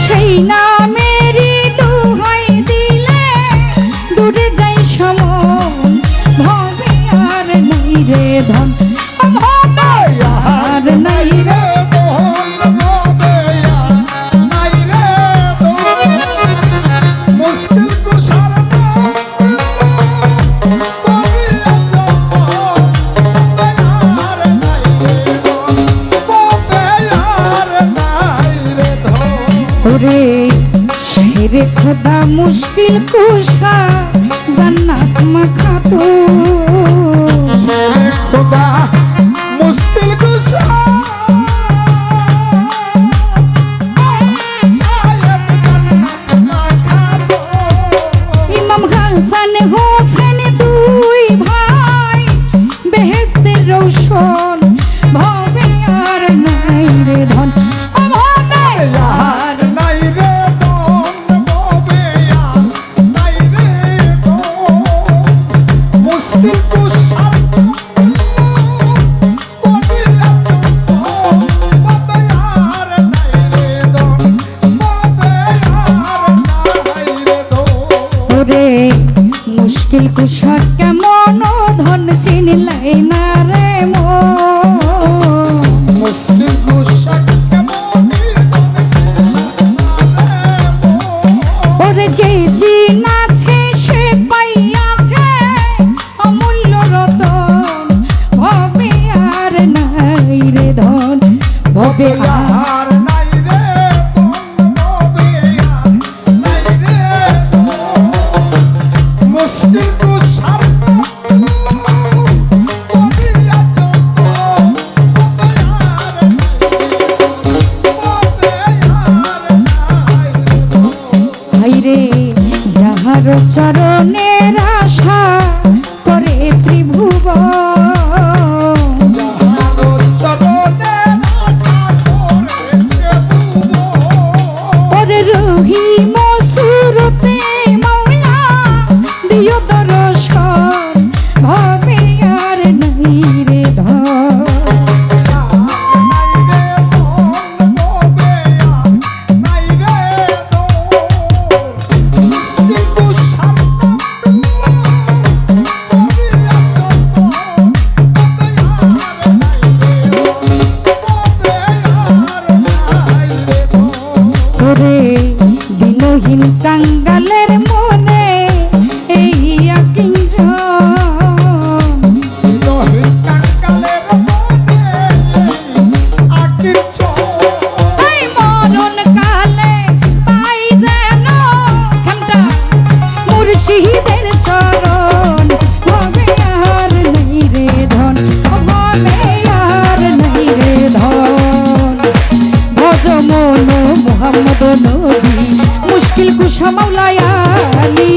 সেই নামেরই দোহাই দিলে দূরে যাই সমন ভবে আর নাই রে ধন ভবে আর নাই রে ওরে শেরে খোদা মুশকিল কুশা জান্নাত মাখাতো খোদা মুশকিল কুশা ইমাম হাসান হোসেন দুই ভাই বেহেশতের রৌশন ভবে আর নাই রে ধন মুশকিল কুশা কেমন ধন চিনলাই না রে মো মুশকিল কুশা কেমন ওরে যে জিন আছে সে পাইয়াছে অমূল্য রতন ভবে আর নাই রে ধন ভবে আর যাহার চরণের আশা করে ত্রিভুবন ওরে রহিম সুরতে মাওলা দিও দর্শন ভবে আর নাই রে ধন দিনহীন কাঙ্গালের মনে এই মরণ কালে পাই যেন মুর্শিদের চরণ ভবে আর নাই রে ধন ভবে আর নাই রে ধন ভজ মন মুহাম্মদ নবী মুশকিল কুশা মাওলায়া আলী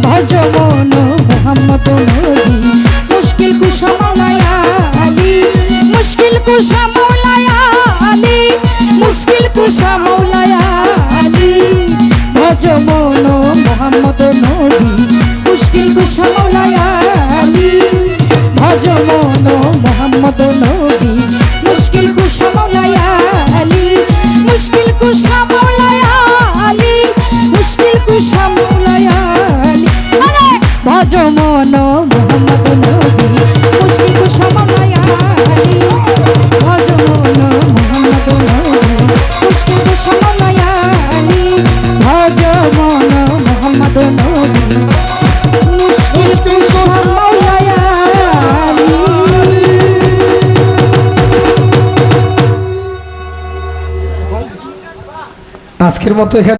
ভজ মন মুহাম্মদ নবী মুশকিল কুশা মাওলায়া আলী মুশকিল কুশা মাওলায়া আলী মুশকিল কুশা মাওলায়া আলী ভজ মন মুহাম্মদ নবী মুশকিল কুশা মাওলায়া আলী ভজ মন মুহাম্মদ নবী মুশকিল কুশা মাওলায়া আলী মুশকিল কুশা মাওলায়া আলী মুশকিল কুশা মাওলায়া আলী আরে ভজ মন মুহাম্মদ নবী মুশকিল কুশা মাওলায়া আলী ভজ মন মুহাম্মদ নবী মুশকিল কুশা মাওলায়া আলী ভজ মন মুহাম্মদ নবী মুশকিল কুশা মাওলায়া আলী। আজকের মতো এখানে